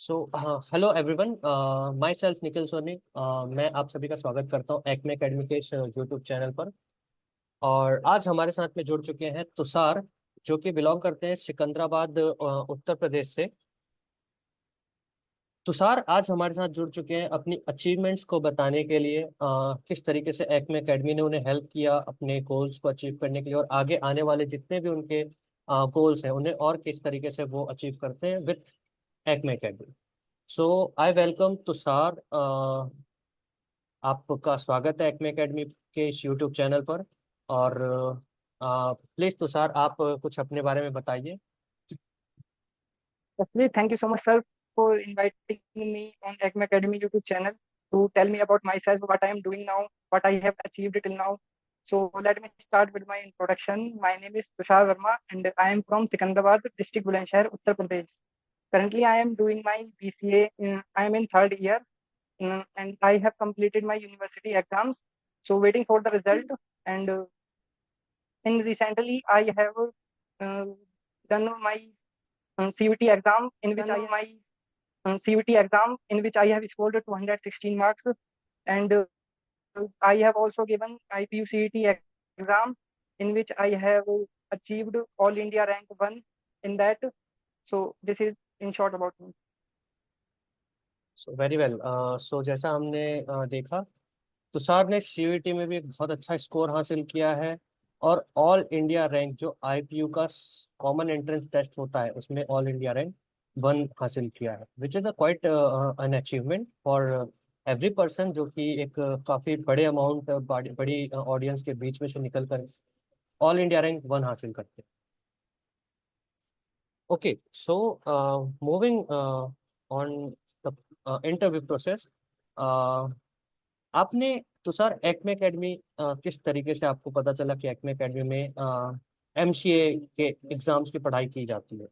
सो hello everyone, myself Nikhil Soni. मैं आप सभी का स्वागत करता हूँ एक्मे एकेडमी के इस यूट्यूब चैनल पर। और आज हमारे साथ में जुड़ चुके हैं तुषार, जो कि बिलोंग करते हैं सिकंदराबाद, उत्तर प्रदेश से। तुषार आज हमारे साथ जुड़ चुके हैं अपनी अचीवमेंट्स को बताने के लिए, किस तरीके से एक्मे एकेडमी ने उन्हें हेल्प किया अपने गोल्स को अचीव करने के लिए, और आगे आने वाले जितने भी उनके गोल्स हैं उन्हें और किस तरीके से वो अचीव करते हैं with Acme academy. So I welcome Tushar. आपका स्वागत है एक्मे एकेडमी के इस यूट्यूब चैनल पर। और प्लीज तुषार, आप कुछ अपने बारे में बताइए। Firstly, thank you so much, sir, for inviting me on Acme Academy YouTube channel to tell me about myself, what I am doing now, what I have achieved till now. So let me start with my introduction. My name is Tushar Verma, and I am from Secunderabad district, Bulandshahr, Uttar Pradesh. Currently, I am doing my BCA. I am in third year, and I have completed my university exams. So waiting for the result. And in recently, I have uh, done my CUT exam in which I have scored 216 marks, and I have also given IPU-CET exam in which I have achieved all India rank 1 in that. So this is in short about me. So very well. So जैसा हमने देखा, तुषार ने CUET में भी एक बहुत अच्छा score हासिल किया है। और ऑल इंडिया रैंक, जो आईपीयू का कॉमन एंट्रेंस टेस्ट होता है, उसमें ऑल इंडिया रैंक 1 हासिल किया है, which is a quite an achievement for every person, जो कि एक काफ़ी बड़े अमाउंट, बड़ी ऑडियंस के बीच में से निकल कर ऑल इंडिया रैंक 1 हासिल करते हैं। Okay, so moving on the interview process. आपने, तुषार, एक्मे एकेडमी किस तरीके से आपको पता चला कि एक्मे एकेडमी में एमसीए के एग्जाम्स की पढ़ाई की जाती है?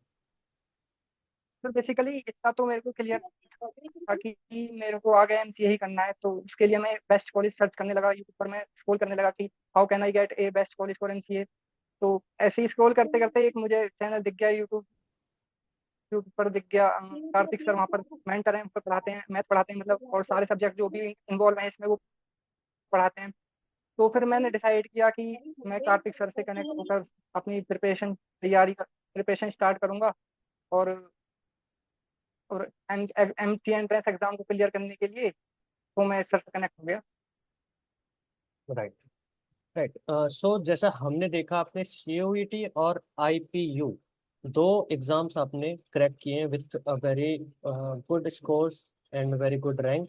तो बेसिकली इतना तो मेरे को क्लियर था कि मेरे को आगे एमसीए ही करना है, तो उसके लिए मैं बेस्ट कॉलेज सर्च करने लगा। यूट्यूब पर मैं स्क्रॉल करने लगा कि how can I get A best college for MCA. तो ऐसे ही स्क्रॉल करते करते एक मुझे चैनल दिख गया, यूट्यूब यूट्यूब पर दिख गया। कार्तिक सर वहाँ पर मेंटर हैं, पर पढ़ाते हैं, मैथ पढ़ाते हैं मतलब, और सारे सब्जेक्ट जो भी इन्वॉल्व हैं इसमें वो पढ़ाते हैं। तो फिर मैंने डिसाइड किया कि मैं कार्तिक सर से कनेक्ट होकर अपनी प्रिपरेशन स्टार्ट करूंगा। और और एम सी एंट्रेंस एग्जाम को क्लियर करने के लिए तो मैं सर से कनेक्ट हो गया। Right, right. सो जैसा हमने देखा, आपने सीयूईटी और आईपीयू दो एग्जाम्स आपने क्रैक किए with a very good scores and very good rank.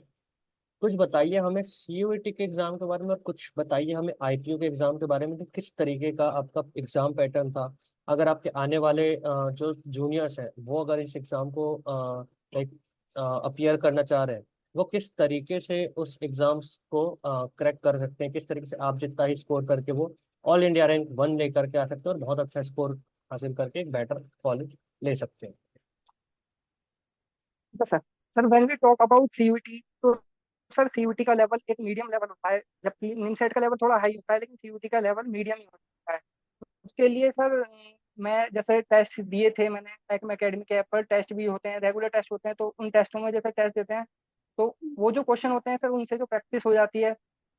कुछ बताइए हमें सीयूईटी के एग्जाम के बारे में, और कुछ बताइए हमें आईपीयू के एग्जाम के बारे में कि किस तरीके का आपका एग्जाम पैटर्न था। अगर आपके आने वाले जो जूनियर्स हैं वो अगर इस एग्जाम को लाइक अपीयर करना चाह रहे हैं, वो किस तरीके से उस एग्जाम्स को क्रैक कर सकते हैं, किस तरीके से आप जितना ही स्कोर करके वो ऑल इंडिया रैंक 1 लेकर के आ सकते हैं और बहुत अच्छा स्कोर हासिल करके एक बेटर कॉलेज ले सकते हैं। तो sir when we talk about CUT, तो सर सीयूटी का लेवल एक मीडियम लेवल होता है, जबकि निमसेट का लेवल थोड़ा हाई होता है, लेकिन सीयूटी का लेवल मीडियम ही होता है। उसके लिए सर मैं जैसे टेस्ट दिए थे मैंने, एक्म एकेडमी के ऐप पर टेस्ट भी होते हैं, रेगुलर टेस्ट होते हैं, तो उन टेस्टों में जैसे टेस्ट देते हैं तो वो जो क्वेश्चन होते हैं सर उनसे जो प्रैक्टिस हो जाती है,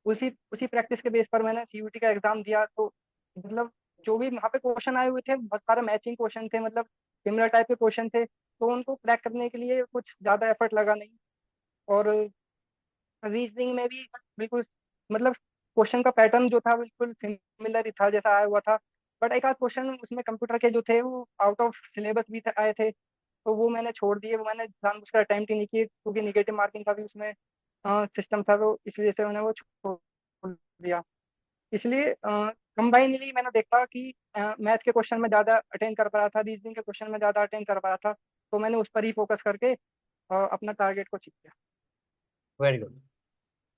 उसी उसी प्रैक्टिस के बेस पर मैंने सीयूटी का एग्जाम दिया। तो मतलब जो भी वहाँ पे क्वेश्चन आए हुए थे बहुत सारे मैचिंग क्वेश्चन थे, मतलब सिमिलर टाइप के क्वेश्चन थे, तो उनको क्रैक करने के लिए कुछ ज़्यादा एफर्ट लगा नहीं। और रीजनिंग में भी बिल्कुल, मतलब क्वेश्चन का पैटर्न जो था बिल्कुल सिमिलर ही था जैसा आया हुआ था। बट एक आध क्वेश्चन उसमें कंप्यूटर के जो थे वो आउट ऑफ सिलेबस भी आए थे, तो वो मैंने छोड़ दिए, वो मैंने जानबूझकर अटेम्प्ट ही नहीं किए, क्योंकि निगेटिव मार्किंग का भी उसमें सिस्टम था, तो इस वजह से मैंने वो छोड़ दिया। इसलिए कंबाइनली मैंने देखा कि मैथ के क्वेश्चन में ज़्यादा अटेंड कर पा रहा था, रीजनिंग के क्वेश्चन में ज़्यादा अटेंड कर पा रहा था, तो मैंने उस पर ही फोकस करके अपना टारगेट को अचीव किया। Very good.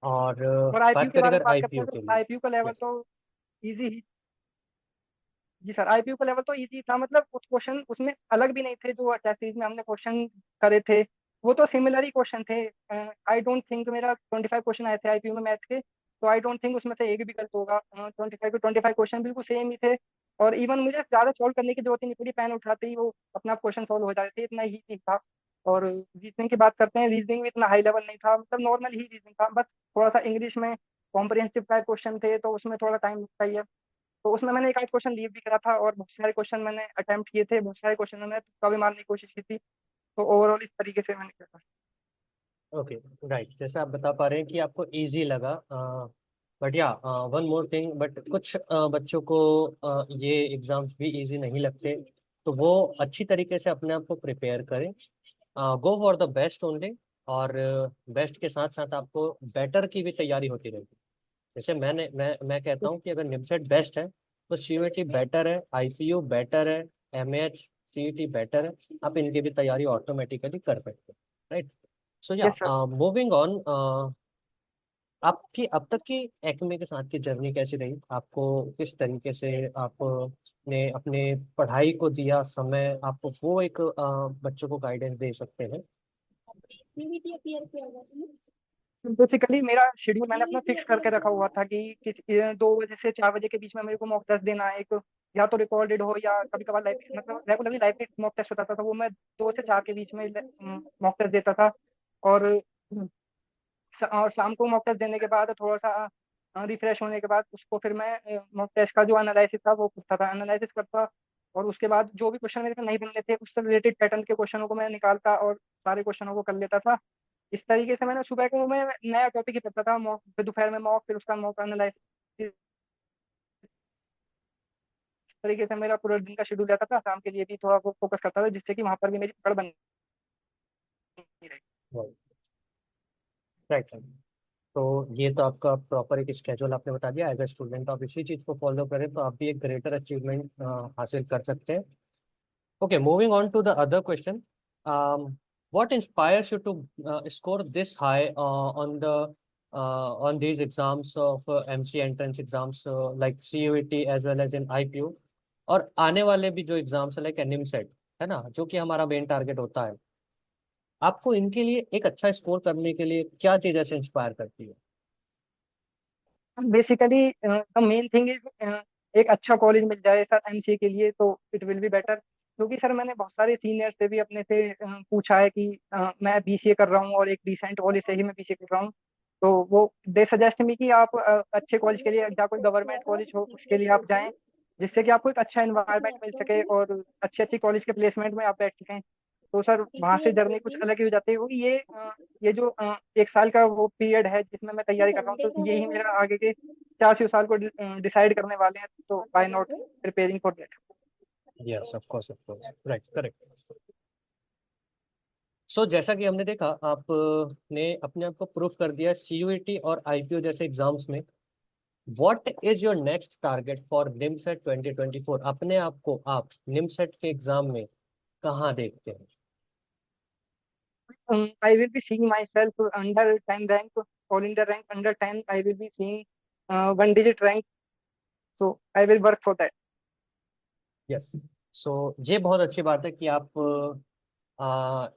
और और आईपीयू बात के करें बारे में अगर बात करते आईपीयू हैं के तो लिए। आईपीयू का लेवल Yes. तो इजी ही। जी सर, आईपीयू का लेवल तो इजी था, मतलब कुछ क्वेश्चन उसमें अलग भी नहीं थे, जो टेस्ट सीरीज में हमने क्वेश्चन करे थे वो तो सिमिलर ही क्वेश्चन थे। आई डोंट थिंक मेरा 25 क्वेश्चन आए थे आईपीयू में मैथ के, तो आई डोंट थिंक उसमें से एक भी गलत होगा। 25 के 25 क्वेश्चन बिल्कुल सेम ही थे, और इवन मुझे ज़्यादा सॉल्व करने की जरूरत ही नहीं पड़ी, पेन उठाते ही वो अपना क्वेश्चन सॉल्व हो जाते थे, इतना ही था। और रीजनिंग की बात करते हैं, रीजनिंग भी इतना हाई लेवल नहीं था, मतलब नॉर्मल ही रीजनिंग था, बस थोड़ा सा इंग्लिश में कॉम्प्रिहेंसिव टाइप क्वेश्चन थे तो उसमें थोड़ा टाइम लगता ही है। तो उसमें मैंने एक आध क्वेश्चन लीव भी करा था और बहुत सारे क्वेश्चन मैंने अटेम्प्ट किए थे, बहुत सारे क्वेश्चन मैंने तुक्का भी मारने की कोशिश की थी। तो ओवरऑल इस तरीके से मैंने किया था। Okay, right. जैसे आप बता पा रहे हैं कि आपको इजी लगा, बट या वन मोर थिंग, बट कुछ बच्चों को ये एग्जाम्स भी इजी नहीं लगते, तो वो अच्छी तरीके से अपने आप को प्रिपेयर करें, go for the best only. और बेस्ट के साथ साथ आपको बेटर की भी तैयारी होती रहेगी। जैसे मैं कहता हूँ कि अगर निमसेट बेस्ट है तो सीयूईटी बेटर है, आईपीयू बेटर है, एमएच सीईटी बेटर है। आप इनकी भी तैयारी ऑटोमेटिकली कर सकते हैं, राइट। सो या यस सर। मूविंग ऑन, आपकी अब तक की एक्मे के साथ की जर्नी कैसी रही? आपको किस तरीके से आपने अपने पढ़ाई को दिया समय, आपको वो एक बच्चों को गाइडेंस दे सकते हैं? बेसिकली मेरा शेड्यूल मैंने अपना फिक्स करके रखा हुआ था कि 2 बजे से 4 बजे के बीच में मेरे को मॉक टेस्ट देना है। एक या तो रिकॉर्डेड हो या कभी कभार लाइव, मतलब रेगुलरली लाइव मॉक टेस्ट होता था, तो वो मैं 2 से 4 के बीच में मॉक टेस्ट देता था। और और शाम को मॉक टेस्ट देने के बाद थोड़ा सा रिफ्रेश होने के बाद उसको फिर मैं मॉक टेस्ट का जो एनालिसिस था वो करता था, एनालिसिस करता। और उसके बाद जो भी क्वेश्चन मेरे को नहीं बन रहे थे उससे रिलेटेड पैटर्न के क्वेश्चनों को मैं निकालता और सारे क्वेश्चनों को कर लेता था। इस तरीके से मैंने सुबह को मैं नया टॉपिक ही पढ़ता था, मॉक, फिर दोपहर में मॉक, फिर उसका मॉक एनालिसिस। इस तरीके से मेरा पूरा दिन का शेड्यूल रहता था। शाम के लिए भी थोड़ा फोकस करता था जिससे कि वहां पर भी मेरी पकड़ बनी रही। राइट। तो ये तो आपका प्रॉपर एक स्केड्यूल आपने बता दिया। एज ए स्टूडेंट आप इसी चीज़ को फॉलो करें तो आप भी एक ग्रेटर अचीवमेंट हासिल कर सकते हैं। Okay, moving on to the other question. What inspires you to score this high on these exams of MC entrance exams like CUET as well as in IPU, और आने वाले भी जो एग्जाम्स है लाइक NIMSET, है ना, जो कि हमारा मेन टारगेट होता है। आपको इनके लिए एक अच्छा स्कोर करने के लिए क्या चीज़ ऐसे इंस्पायर करती है? Basically the main thing is एक अच्छा कॉलेज मिल जाए सर एमसीए के लिए तो इट विल बी बेटर। क्योंकि सर मैंने बहुत सारे सीनियर से भी अपने से पूछा है कि मैं बीसीए कर रहा हूँ और एक डिसेंट कॉलेज से ही मैं बीसीए कर रहा हूँ। तो वो दे सजेस्ट मी कि आप अच्छे कॉलेज के लिए या कोई गवर्नमेंट कॉलेज हो उसके लिए आप जाएं, जिससे कि आपको एक अच्छा एनवायरनमेंट मिल सके और अच्छी अच्छी कॉलेज के प्लेसमेंट में आप बैठ सकें। तो सर वहां से जर्नी कुछ अलग ही हो जाती है, क्योंकि ये जो 1 साल का वो पीरियड है जिसमें मैं तैयारी कर रहा हूँ, तो यही मेरा आगे के 4 साल को डिसाइड करने वाले हैं, तो why not preparing for that. Yes, of course, right, correct. So जैसा कि हमने देखा, आपने अपने आप को प्रूफ कर दिया सीयूईटी और आईपीओ जैसे एग्जाम्स में। What is your next target for NIMCET 2024? अपने आप को आप निमसेट के एग्जाम में कहाँ देखते हैं? I will be seeing myself under 10 rank, all India rank under 10. I will be seeing one digit rank, so I will work for that. Yes. So ये बहुत अच्छी बात है कि आप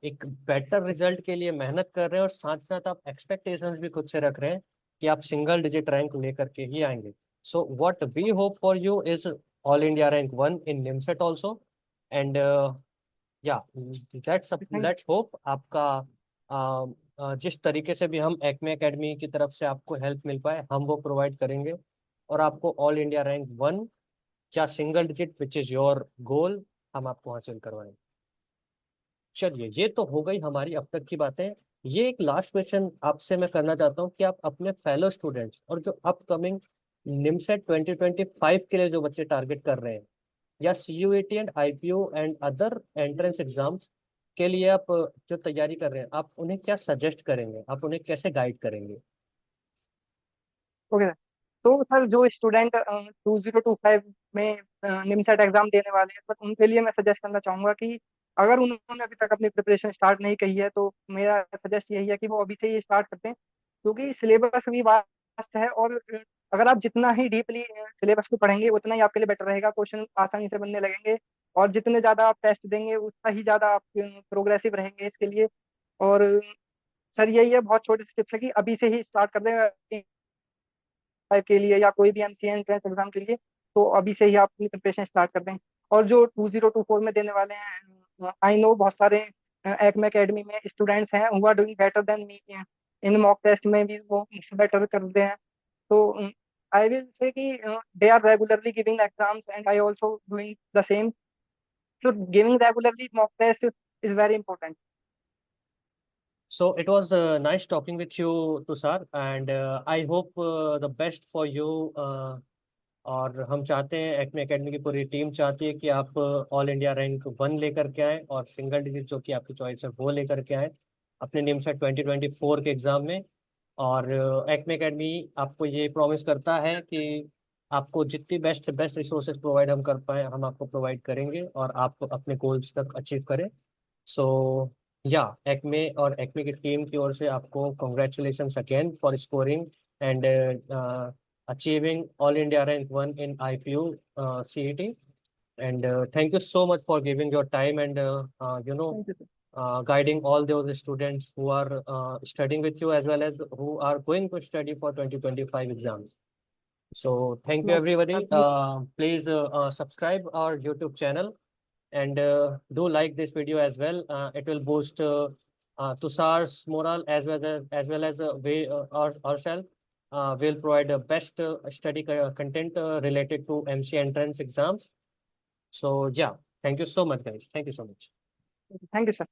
एक बेटर रिजल्ट के लिए मेहनत कर रहे हैं और साथ साथ आप एक्सपेक्टेशंस भी खुद से रख रहे हैं कि आप सिंगल डिजिट रैंक लेकर के ही आएंगे। So what we hope for you is all India rank 1 in NIMCET also. And या Thank लेट्स होप आपका जिस तरीके से भी हम एक्मे एकेडमी की तरफ से आपको हेल्प मिल पाए हम वो प्रोवाइड करेंगे, और आपको ऑल इंडिया रैंक 1 या single digit which is your goal हम आपको हासिल करवाएंगे। चलिए, ये तो हो गई हमारी अब तक की बातें। ये एक लास्ट क्वेश्चन आपसे मैं करना चाहता हूँ कि आप अपने फेलो स्टूडेंट्स और जो अपकमिंग निमसेट 2025 के लिए जो बच्चे टारगेट कर रहे हैं, या CUET and IPO and other entrance exams के लिए आप जो तैयारी कर रहे हैं, आप उन्हें क्या सजेस्ट करेंगे, आप उन्हें कैसे गाइड करेंगे? Okay sir. तो सर जो स्टूडेंट 2025 में निमसेट एग्जाम देने वाले हैं, बस उनके लिए मैं सजेस्ट करना चाहूंगा कि अगर उन्होंने अभी तक अपनी प्रिपरेशन स्टार्ट नहीं की है तो मेरा सजेस्ट यही है कि वो अभी से ही स्टार्ट करते हैं। क्योंकि सिलेबस भी वास्ट है और अगर आप जितना ही डीपली सिलेबस को पढ़ेंगे उतना ही आपके लिए बेटर रहेगा, क्वेश्चन आसानी से बनने लगेंगे। और जितने ज़्यादा आप टेस्ट देंगे उतना ही ज़्यादा आप प्रोग्रेसिव रहेंगे इसके लिए। और सर यही है, बहुत छोटे स्टेप्स है कि अभी से ही स्टार्ट कर दें के लिए या कोई भी एमसीए एंट्रेंस एग्जाम के लिए, तो अभी से ही आप अपनी प्रिपरेशन स्टार्ट कर दें। और जो 2024 में देने वाले हैं, आई नो बहुत सारे एक्मे एकेडमी में स्टूडेंट्स हैं who are doing better than me, in mock test में भी वो मुझसे बेटर करते हैं। तो आई विल से कि they are regularly giving exams and I also doing the same. So giving regularly mock test is very important. So it was nice talking with you, Tushar, and I hope the best for you. और हम चाहते हैं, Acme academy की पूरी team चाहती है कि आप ऑल इंडिया रैंक 1 लेकर के आए और सिंगल डिजिट जो कि आपकी चॉइस है वो लेकर के आए अपने निम सेट 2024 के एग्जाम में। और एक्मे एकेडमी आपको ये प्रॉमिस करता है कि आपको जितनी बेस्ट से बेस्ट रिसोर्सेज प्रोवाइड हम कर पाए हम आपको प्रोवाइड करेंगे और आप अपने गोल्स तक अचीव करें। सो या एक्मे और एक्मे की टीम की ओर से आपको congratulations again for scoring and achieving All India Rank 1 in IPU CET. And thank you so much for giving your time and Thank you, sir. guiding all those students who are studying with you as well as who are going to study for 2025 exams. So thank you No, everybody. sir, thank Please subscribe our YouTube channel and do like this video as well. It will boost Tushar's morale as well as ourselves. Will provide the best study content related to MC entrance exams. So yeah, thank you so much, guys. Thank you so much. thank you, sir.